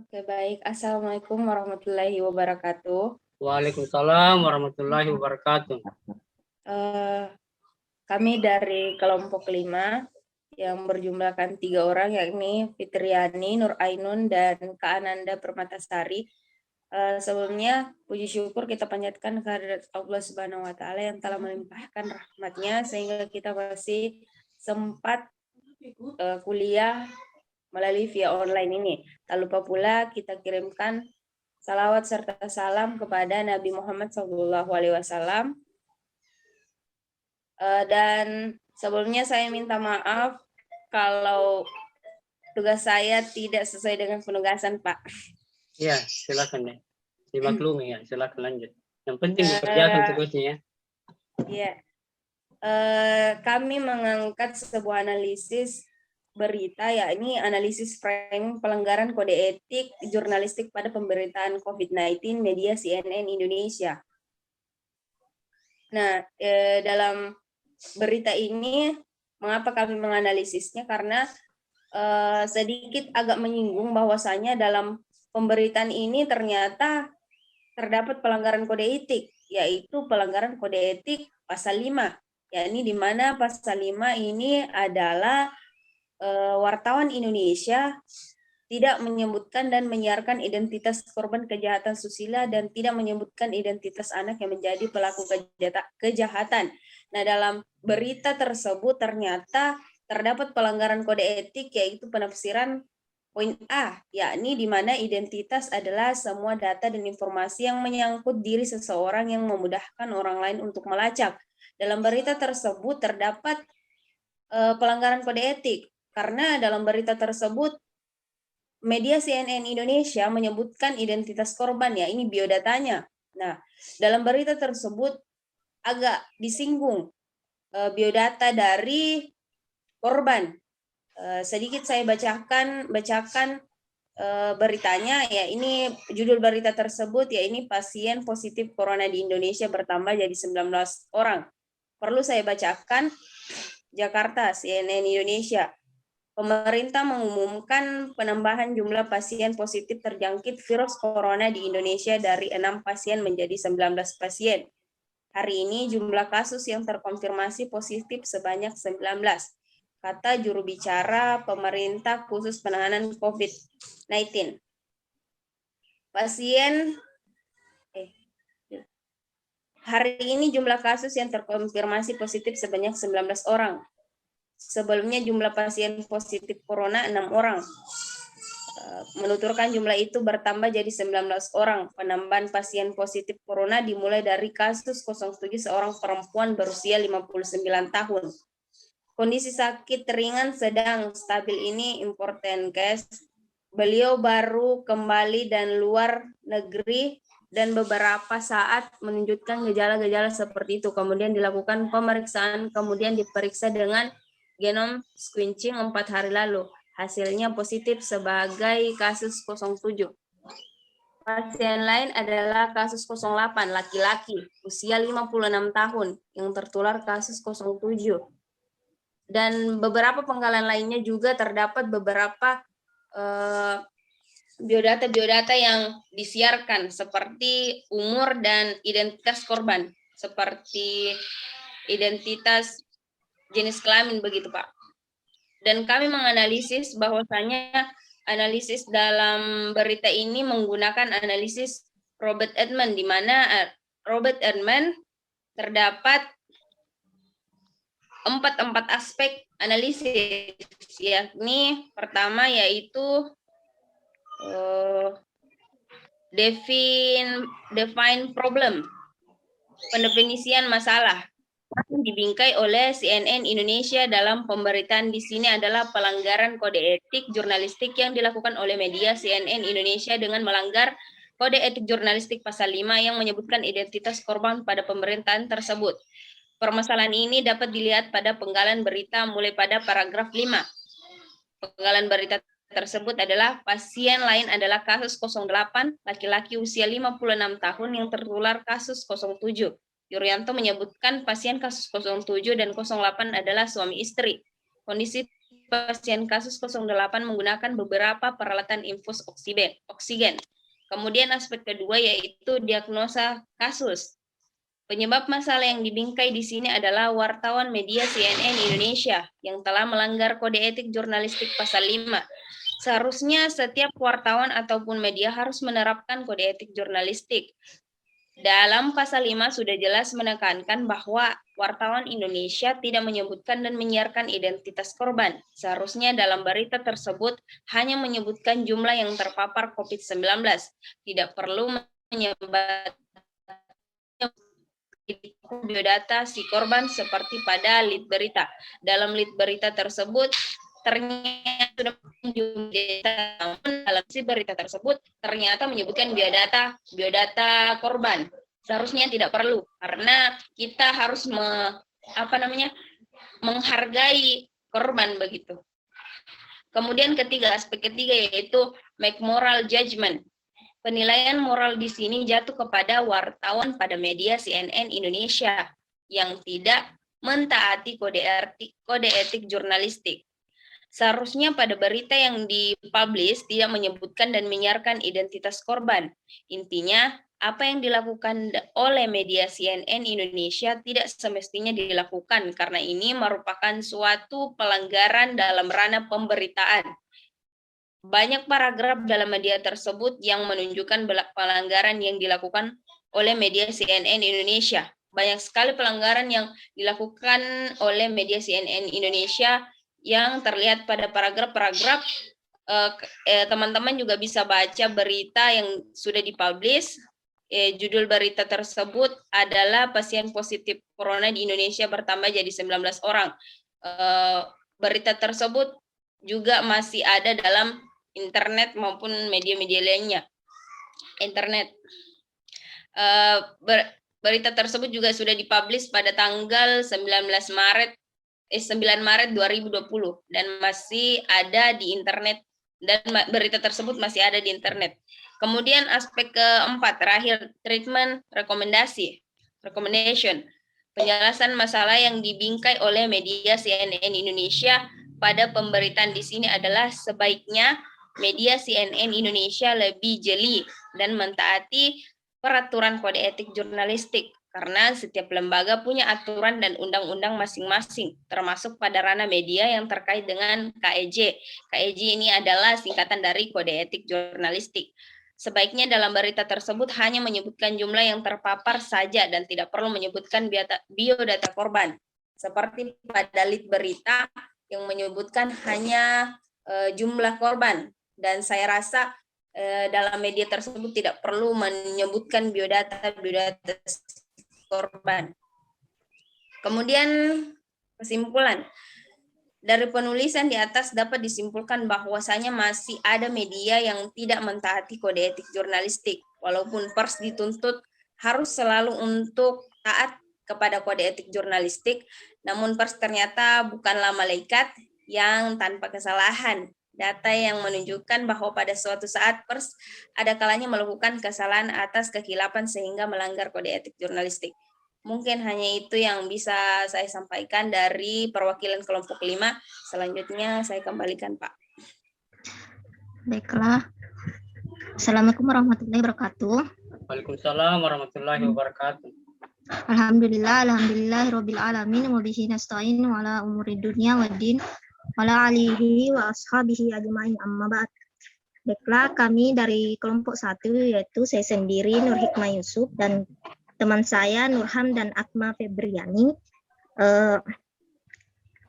Oke, baik. Assalamualaikum warahmatullahi wabarakatuh. Waalaikumsalam warahmatullahi wabarakatuh. Eh, Kami dari kelompok 5 yang berjumlahkan 3 orang, yakni Fitriani, Nur Ainun, dan Kak Ananda Permatasari. Sebelumnya, puji syukur kita panjatkan kehadirat Allah Subhanahu wa Ta'ala yang telah melimpahkan rahmatnya sehingga kita masih sempat kuliah melalui via online ini. Tak lupa pula kita kirimkan salawat serta salam kepada Nabi Muhammad SAW. Dan sebelumnya saya minta maaf kalau tugas saya tidak sesuai dengan penugasan, Pak. Iya, silakan deh. Dimaklumi ya, silakan lanjut. Yang penting dikerjakan tugasnya ya. Iya. Kami mengangkat sebuah analisis berita, yakni analisis framing pelanggaran kode etik jurnalistik pada pemberitaan COVID-19 media CNN Indonesia. Nah, dalam berita ini, mengapa kami menganalisisnya? Karena sedikit agak menyinggung bahwasanya dalam pemberitaan ini ternyata terdapat pelanggaran kode etik, yaitu pelanggaran kode etik pasal 5, yakni di mana pasal 5 ini adalah wartawan Indonesia tidak menyebutkan dan menyiarkan identitas korban kejahatan susila dan tidak menyebutkan identitas anak yang menjadi pelaku kejahatan. Nah, dalam berita tersebut ternyata terdapat pelanggaran kode etik, yaitu penafsiran poin A, yakni di mana identitas adalah semua data dan informasi yang menyangkut diri seseorang yang memudahkan orang lain untuk melacak. Dalam berita tersebut terdapat pelanggaran kode etik, karena dalam berita tersebut media CNN Indonesia menyebutkan identitas korban, ya ini biodatanya. Nah, dalam berita tersebut agak disinggung biodata dari korban. Sedikit saya bacakan beritanya, ya ini judul berita tersebut, ya ini pasien positif corona di Indonesia bertambah jadi 19 orang. Perlu saya bacakan. Jakarta, CNN Indonesia. Pemerintah mengumumkan penambahan jumlah pasien positif terjangkit virus corona di Indonesia dari 6 pasien menjadi 19 pasien. Hari ini jumlah kasus yang terkonfirmasi positif sebanyak 19, kata juru bicara pemerintah khusus penanganan COVID-19. Hari ini jumlah kasus yang terkonfirmasi positif sebanyak 19 orang. Sebelumnya jumlah pasien positif corona 6 orang. Menuturkan jumlah itu bertambah jadi 19 orang. Penambahan pasien positif corona dimulai dari kasus 07 seorang perempuan berusia 59 tahun. Kondisi sakit ringan sedang stabil ini important case. Beliau baru kembali dan luar negeri dan beberapa saat menunjukkan gejala-gejala seperti itu. Kemudian dilakukan pemeriksaan, kemudian diperiksa dengan genome sequencing 4 hari lalu. Hasilnya positif sebagai kasus 07. Pasien lain adalah kasus 08, laki-laki, usia 56 tahun, yang tertular kasus 07. Dan beberapa penggalan lainnya juga terdapat beberapa biodata yang disiarkan, seperti umur dan identitas korban, seperti identitas jenis kelamin, begitu Pak. Dan kami menganalisis bahwasanya analisis dalam berita ini menggunakan analisis Robert Edman, di mana Robert Edman terdapat empat aspek analisis, yakni pertama yaitu define problem, pendefinisian masalah. Dibingkai oleh CNN Indonesia dalam pemberitaan di sini adalah pelanggaran kode etik jurnalistik yang dilakukan oleh media CNN Indonesia dengan melanggar kode etik jurnalistik pasal 5 yang menyebutkan identitas korban pada pemberitaan tersebut. Permasalahan ini dapat dilihat pada penggalan berita mulai pada paragraf 5. Penggalan berita tersebut adalah pasien lain adalah kasus 08, laki-laki usia 56 tahun yang tertular kasus 07. Yuryanto menyebutkan pasien kasus 07 dan 08 adalah suami istri. Kondisi pasien kasus 08 menggunakan beberapa peralatan infus oksigen. Kemudian aspek kedua yaitu diagnosa kasus. Penyebab masalah yang dibingkai di sini adalah wartawan media CNN Indonesia yang telah melanggar kode etik jurnalistik pasal 5. Seharusnya setiap wartawan ataupun media harus menerapkan kode etik jurnalistik. Dalam pasal 5 sudah jelas menekankan bahwa wartawan Indonesia tidak menyebutkan dan menyiarkan identitas korban. Seharusnya dalam berita tersebut hanya menyebutkan jumlah yang terpapar COVID-19. Tidak perlu menyebutkan biodata si korban seperti pada lead berita. Dalam lead berita tersebut ternyata sudah data, namun dalam si berita tersebut ternyata menyebutkan biodata korban. Seharusnya tidak perlu karena kita harus menghargai korban begitu. Kemudian aspek ketiga yaitu make moral judgment. Penilaian moral di sini jatuh kepada wartawan pada media CNN Indonesia yang tidak mentaati kode etik jurnalistik. Seharusnya pada berita yang dipublish tidak menyebutkan dan menyiarkan identitas korban. Intinya, apa yang dilakukan oleh media CNN Indonesia tidak semestinya dilakukan karena ini merupakan suatu pelanggaran dalam ranah pemberitaan. Banyak paragraf dalam media tersebut yang menunjukkan pelanggaran yang dilakukan oleh media CNN Indonesia. Banyak sekali pelanggaran yang dilakukan oleh media CNN Indonesia yang terlihat pada paragraf-paragraf. Teman-teman juga bisa baca berita yang sudah dipublish. Judul berita tersebut adalah pasien positif corona di Indonesia bertambah jadi 19 orang. Berita tersebut juga masih ada dalam internet maupun media-media lainnya. Berita tersebut juga sudah dipublish pada tanggal 9 Maret 2020 dan masih ada di internet, dan berita tersebut masih ada di internet. Kemudian aspek keempat terakhir, treatment recommendation. Penjelasan masalah yang dibingkai oleh media CNN Indonesia pada pemberitaan di sini adalah sebaiknya media CNN Indonesia lebih jeli dan mentaati peraturan kode etik jurnalistik. Karena setiap lembaga punya aturan dan undang-undang masing-masing, termasuk pada ranah media yang terkait dengan KEJ. KEJ ini adalah singkatan dari Kode Etik Jurnalistik. Sebaiknya dalam berita tersebut hanya menyebutkan jumlah yang terpapar saja dan tidak perlu menyebutkan biodata korban. Seperti pada lead berita yang menyebutkan hanya jumlah korban. Dan saya rasa dalam media tersebut tidak perlu menyebutkan biodata korban. Kemudian kesimpulan. Dari penulisan di atas dapat disimpulkan bahwasanya masih ada media yang tidak mentaati kode etik jurnalistik. Walaupun pers dituntut harus selalu untuk taat kepada kode etik jurnalistik, namun pers ternyata bukanlah malaikat yang tanpa kesalahan. Data yang menunjukkan bahwa pada suatu saat pers ada kalanya melakukan kesalahan atas kekilapan sehingga melanggar kode etik jurnalistik. Mungkin hanya itu yang bisa saya sampaikan dari perwakilan kelompok 5. Selanjutnya saya kembalikan Pak. Baiklah. Assalamualaikum warahmatullahi wabarakatuh. Waalaikumsalam warahmatullahi wabarakatuh. Alhamdulillahirabbil alamin wa bihi nasta'in wa ala umuri dunya waddin wa ala alihi wa ashabihi ajmain amma ba'd. Baiklah, kami dari kelompok 1 yaitu saya sendiri Nur Hikmah Yusuf dan teman saya Nurham dan Akma Febriani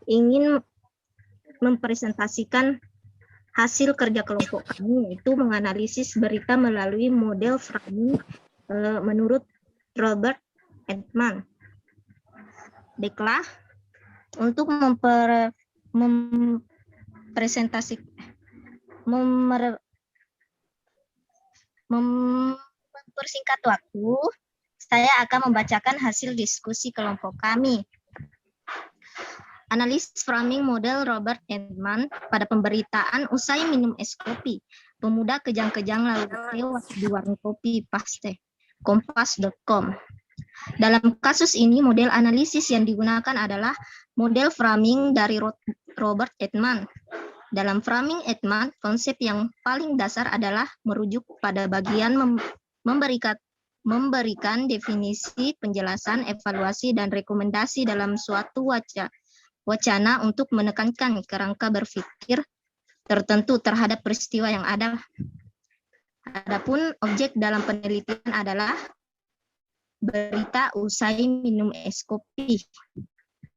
ingin mempresentasikan hasil kerja kelompok kami, yaitu menganalisis berita melalui model framing menurut Robert Edman. Baiklah, untuk mempersingkat waktu, saya akan membacakan hasil diskusi kelompok kami. Analis framing model Robert Edman pada pemberitaan usai minum es kopi. Pemuda kejang-kejang lalu tewas di warung kopi Paste. Kompas.com. Dalam kasus ini, model analisis yang digunakan adalah model framing dari Robert Edman. Dalam framing Edman, konsep yang paling dasar adalah merujuk pada bagian memberikan definisi, penjelasan, evaluasi, dan rekomendasi dalam suatu wacana untuk menekankan kerangka berpikir tertentu terhadap peristiwa yang ada. Adapun objek dalam penelitian adalah berita usai minum es kopi.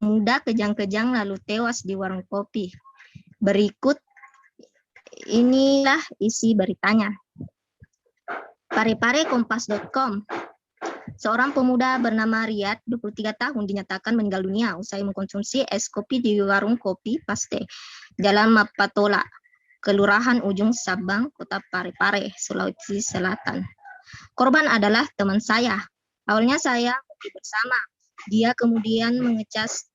Muda kejang-kejang lalu tewas di warung kopi. Berikut inilah isi beritanya. Parepare-kompas.com. Seorang pemuda bernama Riyad, 23 tahun, dinyatakan meninggal dunia usai mengkonsumsi es kopi di warung kopi Paste, Jalan Mapatola, Kelurahan Ujung Sabang, Kota Parepare, Sulawesi Selatan. Korban adalah teman saya. Awalnya saya kopi bersama. Dia kemudian mengecas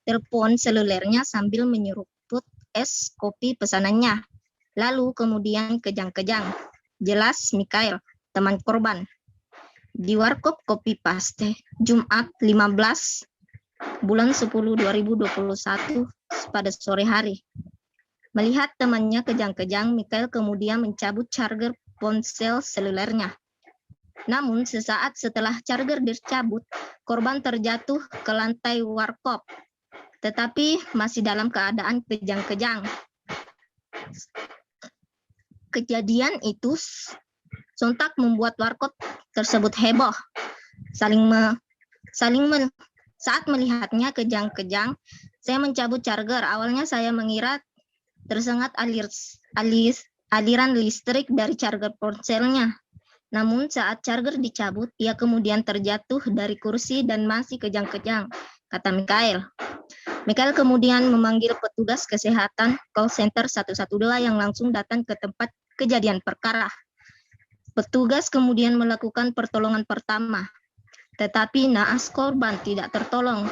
telepon selulernya sambil menyeruput es kopi pesanannya. Lalu kemudian kejang-kejang. Jelas Mikael, teman korban. Di Warkop Kopi Paste, Jumat 15 bulan 10 2021 pada sore hari. Melihat temannya kejang-kejang, Mikael kemudian mencabut charger ponsel selulernya. Namun sesaat setelah charger dicabut, korban terjatuh ke lantai warkop, tetapi masih dalam keadaan kejang-kejang. Kejadian itu sontak membuat warkop tersebut heboh. Saat melihatnya kejang-kejang, saya mencabut charger. Awalnya saya mengira tersengat aliran listrik dari charger ponselnya. Namun saat charger dicabut, ia kemudian terjatuh dari kursi dan masih kejang-kejang, kata Mikael. Mikael kemudian memanggil petugas kesehatan call center 112 yang langsung datang ke tempat kejadian perkara. Petugas kemudian melakukan pertolongan pertama, tetapi naas korban tidak tertolong.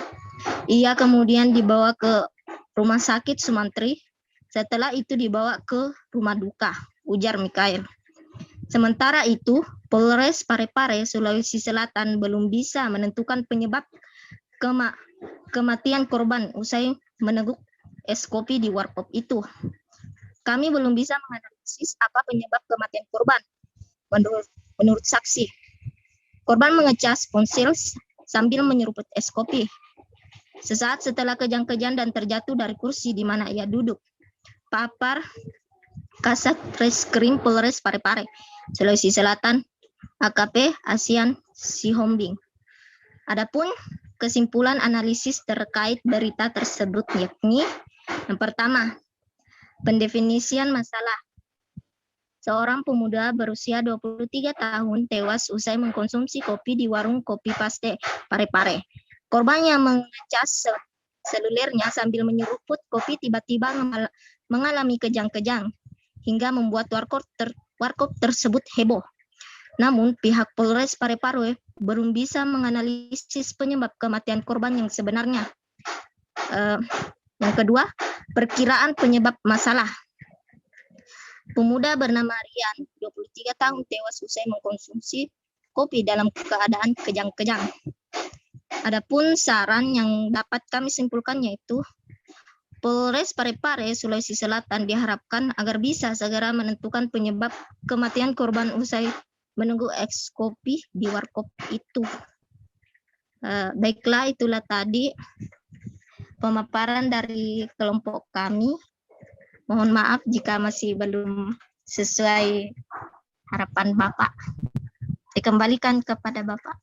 Ia kemudian dibawa ke Rumah Sakit Sumantri, setelah itu dibawa ke rumah duka, ujar Mikael. Sementara itu, Polres Parepare, Sulawesi Selatan belum bisa menentukan penyebab kematian korban usai meneguk es kopi di warkop itu. Kami belum bisa menganalisis apa penyebab kematian korban. Menurut saksi, korban mengecas ponsel sambil menyeruput es kopi. Sesaat setelah kejang-kejang dan terjatuh dari kursi di mana ia duduk. Papar Kasat Reskrim Polres Parepare, Sulawesi Selatan, AKP Asian Sihombing. Adapun kesimpulan analisis terkait berita tersebut yakni yang pertama, pendefinisian masalah. Seorang pemuda berusia 23 tahun tewas usai mengkonsumsi kopi di warung kopi Paste, Parepare. Korban yang mengecas selulernya sambil menyeruput kopi tiba-tiba mengalami kejang-kejang hingga membuat warkop tersebut heboh. Namun pihak Polres Parepare belum bisa menganalisis penyebab kematian korban yang sebenarnya. Yang kedua, perkiraan penyebab masalah. Pemuda bernama Rian, 23 tahun tewas usai mengkonsumsi kopi dalam keadaan kejang-kejang. Adapun saran yang dapat kami simpulkan yaitu Polres Parepare, Sulawesi Selatan diharapkan agar bisa segera menentukan penyebab kematian korban usai menunggu es kopi di warkop itu. Baiklah, itulah tadi pemaparan dari kelompok kami. Mohon maaf jika masih belum sesuai harapan Bapak. Dikembalikan kepada Bapak.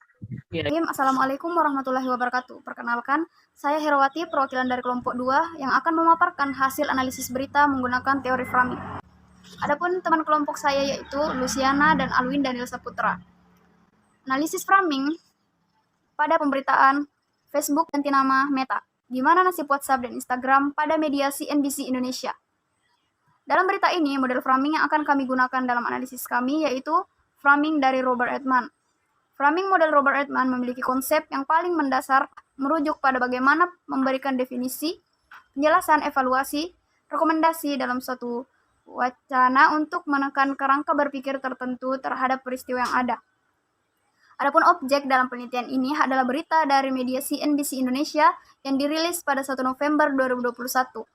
Assalamualaikum warahmatullahi wabarakatuh. Perkenalkan, saya Herawati, perwakilan dari kelompok 2 yang akan memaparkan hasil analisis berita menggunakan teori framing. Adapun teman kelompok saya yaitu Luciana dan Alwin Daniel Saputra. Analisis framing pada pemberitaan Facebook ganti nama Meta. Gimana nasib WhatsApp dan Instagram pada media CNBC Indonesia? Dalam berita ini, model framing yang akan kami gunakan dalam analisis kami yaitu framing dari Robert Edman. Framing model Robert Edman memiliki konsep yang paling mendasar merujuk pada bagaimana memberikan definisi, penjelasan, evaluasi, rekomendasi dalam suatu wacana untuk menekan kerangka berpikir tertentu terhadap peristiwa yang ada. Adapun objek dalam penelitian ini adalah berita dari media CNBC Indonesia yang dirilis pada 1 November 2021.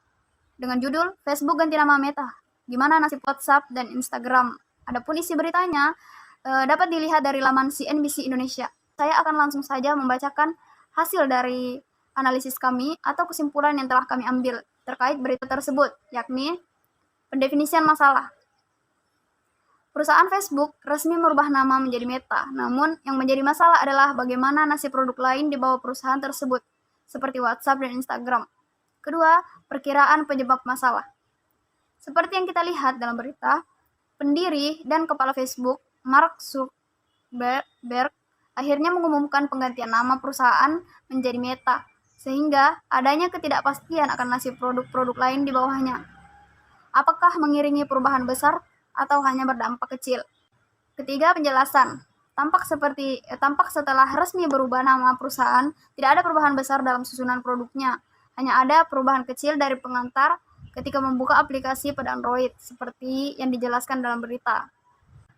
dengan judul Facebook ganti nama Meta. Gimana nasib WhatsApp dan Instagram? Adapun isi beritanya dapat dilihat dari laman CNBC Indonesia. Saya akan langsung saja membacakan hasil dari analisis kami atau kesimpulan yang telah kami ambil terkait berita tersebut, yakni pendefinisian masalah. Perusahaan Facebook resmi merubah nama menjadi Meta, namun yang menjadi masalah adalah bagaimana nasib produk lain di bawah perusahaan tersebut, seperti WhatsApp dan Instagram. Kedua, perkiraan penyebab masalah. Seperti yang kita lihat dalam berita, pendiri dan kepala Facebook, Mark Zuckerberg, akhirnya mengumumkan penggantian nama perusahaan menjadi Meta, sehingga adanya ketidakpastian akan nasib produk-produk lain di bawahnya. Apakah mengiringi perubahan besar atau hanya berdampak kecil? Ketiga, penjelasan. Tampak setelah resmi berubah nama perusahaan, tidak ada perubahan besar dalam susunan produknya. Hanya ada perubahan kecil dari pengantar ketika membuka aplikasi pada Android, seperti yang dijelaskan dalam berita.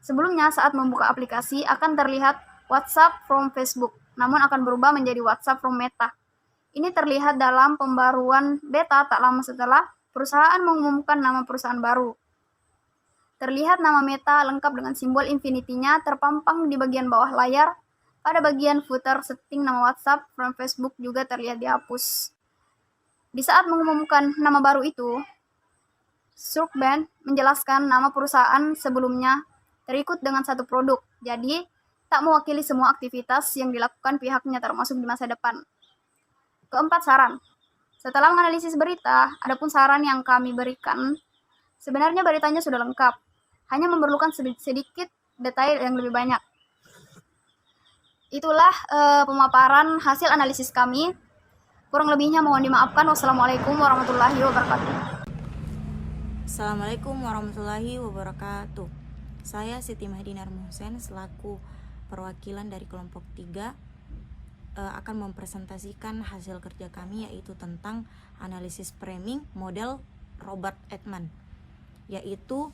Sebelumnya, saat membuka aplikasi akan terlihat WhatsApp from Facebook, namun akan berubah menjadi WhatsApp from Meta. Ini terlihat dalam pembaruan beta tak lama setelah perusahaan mengumumkan nama perusahaan baru. Terlihat nama Meta lengkap dengan simbol infinity-nya terpampang di bagian bawah layar. Pada bagian footer setting nama WhatsApp from Facebook juga terlihat dihapus. Di saat mengumumkan nama baru itu, Zuckerberg menjelaskan nama perusahaan sebelumnya terikut dengan satu produk, jadi tak mewakili semua aktivitas yang dilakukan pihaknya termasuk di masa depan. Keempat, saran. Setelah menganalisis berita, adapun saran yang kami berikan, sebenarnya beritanya sudah lengkap, hanya memerlukan sedikit detail yang lebih banyak. Itulah pemaparan hasil analisis kami. Kurang lebihnya mohon dimaafkan. Wassalamualaikum warahmatullahi wabarakatuh. Assalamualaikum warahmatullahi wabarakatuh. Saya Siti Mahdinar Muhsen selaku perwakilan dari kelompok 3 akan mempresentasikan hasil kerja kami, yaitu tentang analisis framing model Robert Altman, yaitu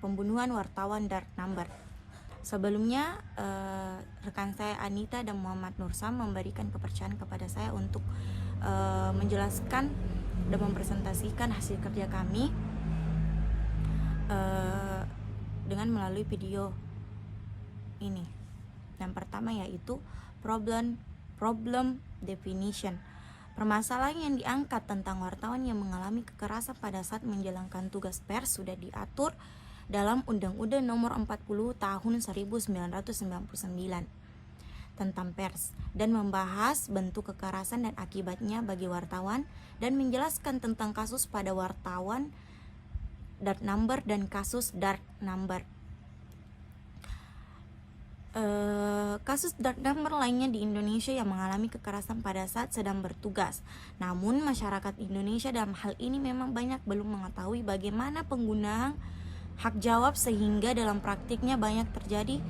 pembunuhan wartawan dark number. Sebelumnya rekan saya Anita dan Muhammad Nursam memberikan kepercayaan kepada saya untuk menjelaskan dan mempresentasikan hasil kerja kami dengan melalui video ini. Yang pertama yaitu problem definition. Permasalahan yang diangkat tentang wartawan yang mengalami kekerasan pada saat menjalankan tugas pers sudah diatur dalam Undang-Undang Nomor 40 Tahun 1999 tentang pers dan membahas bentuk kekerasan dan akibatnya bagi wartawan dan menjelaskan tentang kasus pada wartawan dark number dan kasus dark number. Kasus dark number lainnya di Indonesia yang mengalami kekerasan pada saat sedang bertugas. Namun masyarakat Indonesia dalam hal ini memang banyak belum mengetahui bagaimana penggunaan hak jawab, sehingga dalam praktiknya banyak terjadi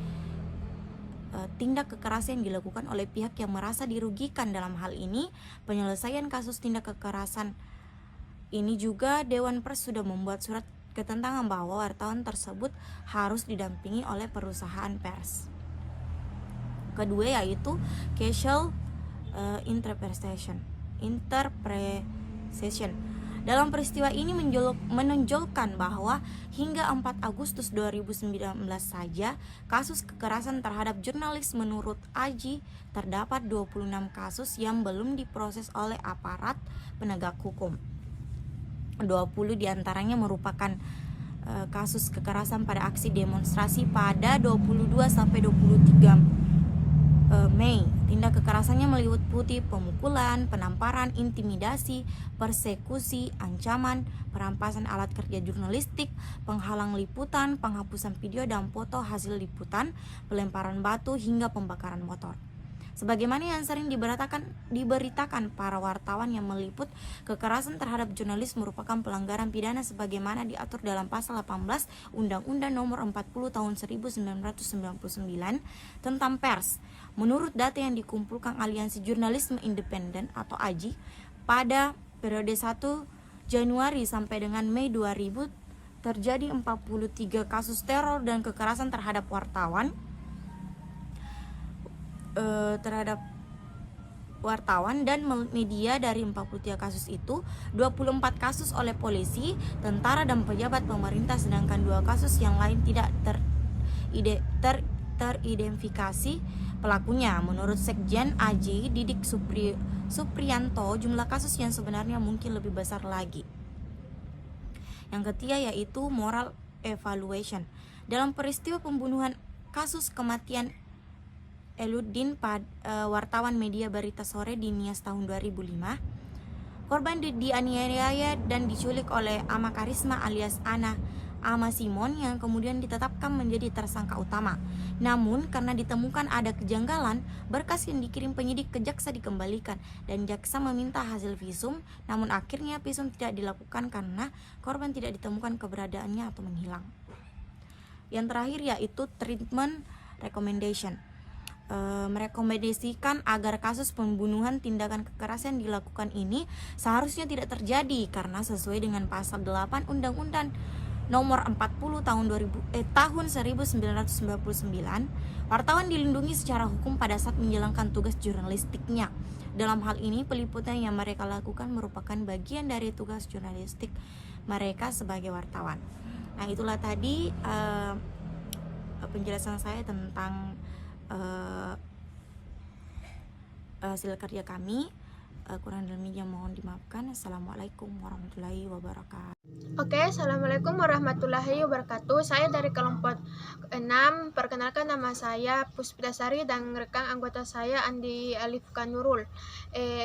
tindak kekerasan yang dilakukan oleh pihak yang merasa dirugikan. Dalam hal ini, penyelesaian kasus tindak kekerasan ini juga Dewan Pers sudah membuat surat ketentangan bahwa wartawan tersebut harus didampingi oleh perusahaan pers. Kedua yaitu casual interpretation. Dalam peristiwa ini menonjolkan bahwa hingga 4 Agustus 2019 saja kasus kekerasan terhadap jurnalis menurut Aji terdapat 26 kasus yang belum diproses oleh aparat penegak hukum. 20 diantaranya merupakan kasus kekerasan pada aksi demonstrasi pada 22 sampai 23 Mei. Tindak kekerasannya meliputi pemukulan, penamparan, intimidasi, persekusi, ancaman, perampasan alat kerja jurnalistik, penghalang liputan, penghapusan video dan foto hasil liputan, pelemparan batu hingga pembakaran motor. Sebagaimana yang sering diberitakan para wartawan yang meliput kekerasan terhadap jurnalis merupakan pelanggaran pidana sebagaimana diatur dalam pasal 18 Undang-Undang Nomor 40 Tahun 1999 tentang pers. Menurut data yang dikumpulkan Aliansi Jurnalisme Independen atau AJI pada periode 1 Januari sampai dengan Mei 2000 terjadi 43 kasus teror dan kekerasan terhadap wartawan wartawan dan media. Dari 43 kasus itu, 24 kasus oleh polisi, tentara, dan pejabat pemerintah, sedangkan 2 kasus yang lain tidak teridentifikasi pelakunya. Menurut Sekjen AJ Didik Supriyanto, jumlah kasus yang sebenarnya mungkin lebih besar lagi. Yang ketiga yaitu moral evaluation. Dalam peristiwa pembunuhan kasus kematian Eluddin wartawan media Berita Sore di Nias tahun 2005, korban dianiaya dan diculik oleh Ama Karisma alias Ama Simon yang kemudian ditetapkan menjadi tersangka utama. Namun karena ditemukan ada kejanggalan, berkas yang dikirim penyidik ke jaksa dikembalikan dan jaksa meminta hasil visum, namun akhirnya visum tidak dilakukan karena korban tidak ditemukan keberadaannya atau menghilang. Yang terakhir yaitu treatment recommendation. Merekomendasikan agar kasus pembunuhan tindakan kekerasan dilakukan ini seharusnya tidak terjadi karena sesuai dengan pasal 8 Undang-Undang Nomor 40 tahun 1999, wartawan dilindungi secara hukum pada saat menjalankan tugas jurnalistiknya. Dalam hal ini, peliputan yang mereka lakukan merupakan bagian dari tugas jurnalistik mereka sebagai wartawan. Nah, itulah tadi penjelasan saya tentang hasil kerja kami. Kurang lebihnya mohon dimaafkan. Assalamualaikum warahmatullahi wabarakatuh. Oke, Assalamualaikum warahmatullahi wabarakatuh. Saya dari kelompok 6. Perkenalkan, nama saya Puspidasari dan rekan anggota saya Andi Alif Kanurul.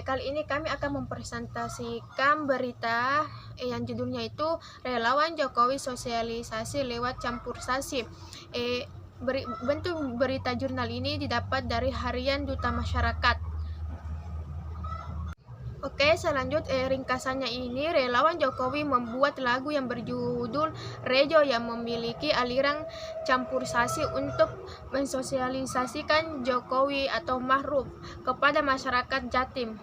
Kali ini kami akan mempresentasikan berita yang judulnya itu Relawan Jokowi Sosialisasi Lewat Campur Sasi. Bentuk berita jurnal ini didapat dari Harian Duta Masyarakat. Oke, selanjutnya ringkasannya ini, relawan Jokowi membuat lagu yang berjudul Rejo yang memiliki aliran campur sasi untuk mensosialisasikan Jokowi atau Ma'ruf kepada masyarakat Jatim.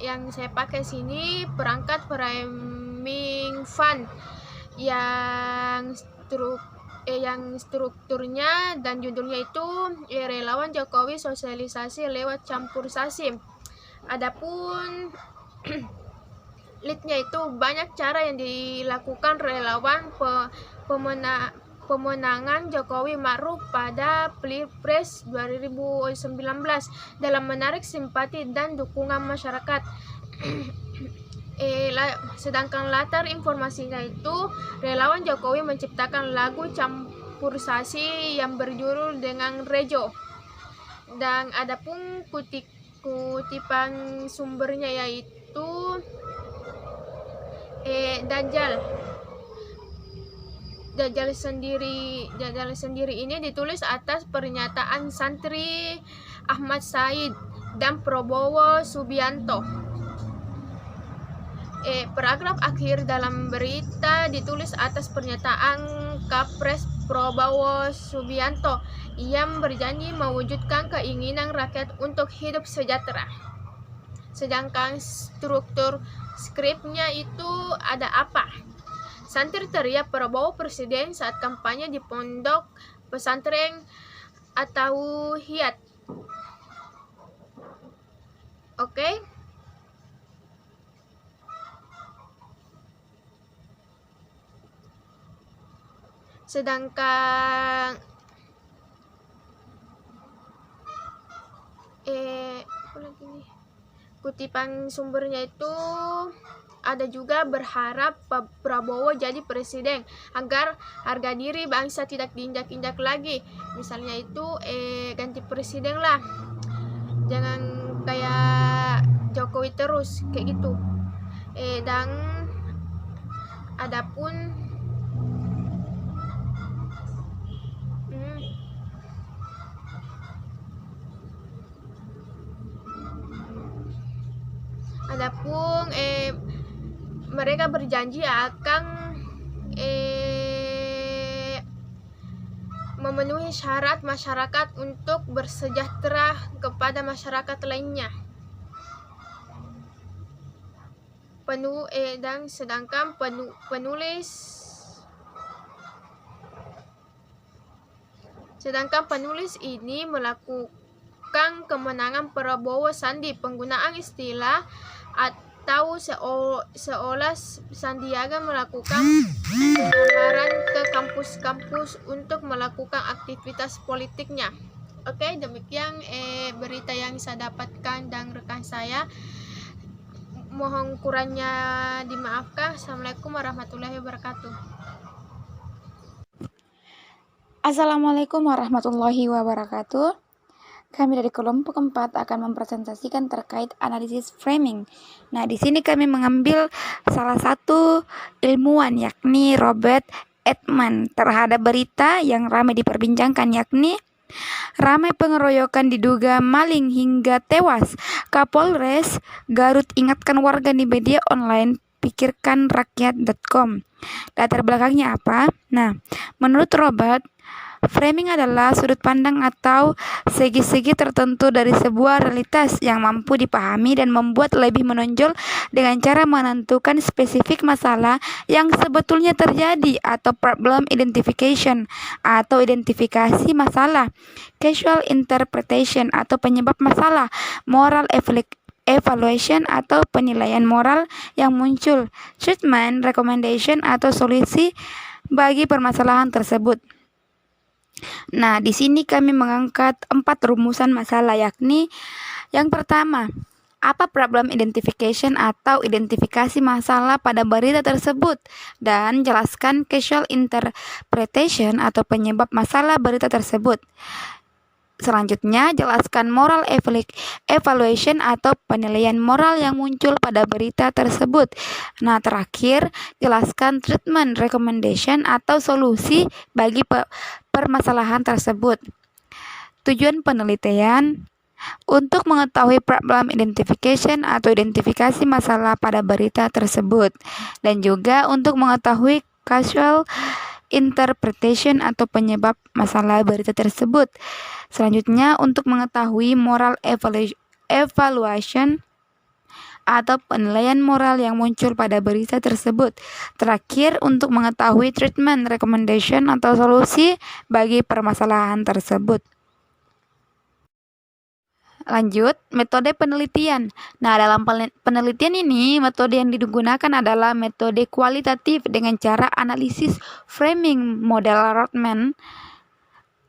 Yang saya pakai sini perangkat framing fun yang strukturnya dan judulnya itu Relawan Jokowi Sosialisasi Lewat Campur Sasi. Adapun leadnya itu banyak cara yang dilakukan relawan pemenangan Jokowi Ma'ruf pada Pilpres 2019 dalam menarik simpati dan dukungan masyarakat. Sedangkan latar informasinya itu relawan Jokowi menciptakan lagu campur sasi yang berjudul dengan Rejo. Dan adapun kutipan sumbernya yaitu Dajjal sendiri ini ditulis atas pernyataan santri Ahmad Said dan Prabowo Subianto. Paragraf akhir dalam berita ditulis atas pernyataan Kapres Prabowo Subianto yang berjanji mewujudkan keinginan rakyat untuk hidup sejahtera. Sedangkan struktur skripnya itu ada apa? Santri teriak Prabowo Presiden saat kampanye di pondok pesantren atau Hiyat. Oke. Sedangkan kutipan sumbernya itu ada juga berharap Prabowo jadi presiden agar harga diri bangsa tidak diinjak-injak lagi. Misalnya itu ganti presiden lah, jangan kayak Jokowi terus kayak gitu. Dan adapun mereka berjanji akan memenuhi syarat masyarakat untuk bersejahtera kepada masyarakat lainnya. Sedangkan penulis ini mengharapkan kemenangan Prabowo Sandi. Penggunaan istilah atau seolah Sandiaga melakukan penyamaran ke kampus-kampus untuk melakukan aktivitas politiknya. Oke, demikian berita yang saya dapatkan dan rekan saya. Mohon kurangnya dimaafkan. Assalamualaikum warahmatullahi wabarakatuh. Assalamualaikum warahmatullahi wabarakatuh. Kami dari kelompok 4 akan mempresentasikan terkait analisis framing. Nah, di sini kami mengambil salah satu ilmuwan yakni Robert Edman terhadap berita yang ramai diperbincangkan yakni ramai pengeroyokan diduga maling hingga tewas. Kapolres Garut ingatkan warga di media online pikirkanrakyat.com. Latar belakangnya apa? Nah, menurut Robert, framing adalah sudut pandang atau segi-segi tertentu dari sebuah realitas yang mampu dipahami dan membuat lebih menonjol dengan cara menentukan spesifik masalah yang sebetulnya terjadi atau problem identification atau identifikasi masalah, causal interpretation atau penyebab masalah, moral evaluation atau penilaian moral yang muncul, treatment, recommendation atau solusi bagi permasalahan tersebut. Nah, di sini kami mengangkat 4 rumusan masalah yakni yang pertama, apa problem identification atau identifikasi masalah pada berita tersebut dan jelaskan causal interpretation atau penyebab masalah berita tersebut. Selanjutnya, jelaskan moral evaluation atau penilaian moral yang muncul pada berita tersebut. Nah, terakhir, jelaskan treatment, recommendation atau solusi bagi permasalahan tersebut. Tujuan penelitian untuk mengetahui problem identification atau identifikasi masalah pada berita tersebut dan juga untuk mengetahui causal interpretation atau penyebab masalah berita tersebut. Selanjutnya, untuk mengetahui moral evaluation atau penilaian moral yang muncul pada berita tersebut. Terakhir, untuk mengetahui treatment, recommendation atau solusi bagi permasalahan tersebut. Lanjut, metode penelitian. Nah, dalam penelitian ini, metode yang digunakan adalah metode kualitatif dengan cara analisis framing model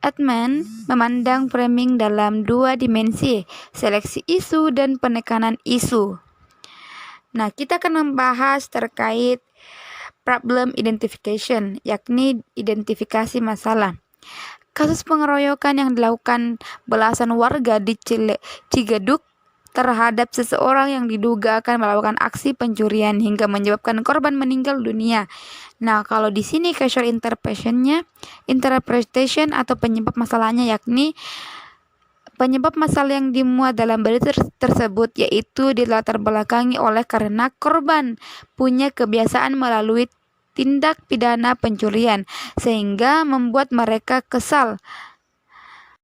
Edman memandang framing dalam 2 dimensi, seleksi isu dan penekanan isu. Nah, kita akan membahas terkait problem identification, yakni identifikasi masalah. Kasus pengeroyokan yang dilakukan belasan warga di Cigadug terhadap seseorang yang diduga akan melakukan aksi pencurian hingga menyebabkan korban meninggal dunia. Nah, kalau di sini causal interpretation atau penyebab masalahnya yakni penyebab masalah yang dimuat dalam berita tersebut yaitu dilatar belakangi oleh karena korban punya kebiasaan melalui tindak pidana pencurian sehingga membuat mereka kesal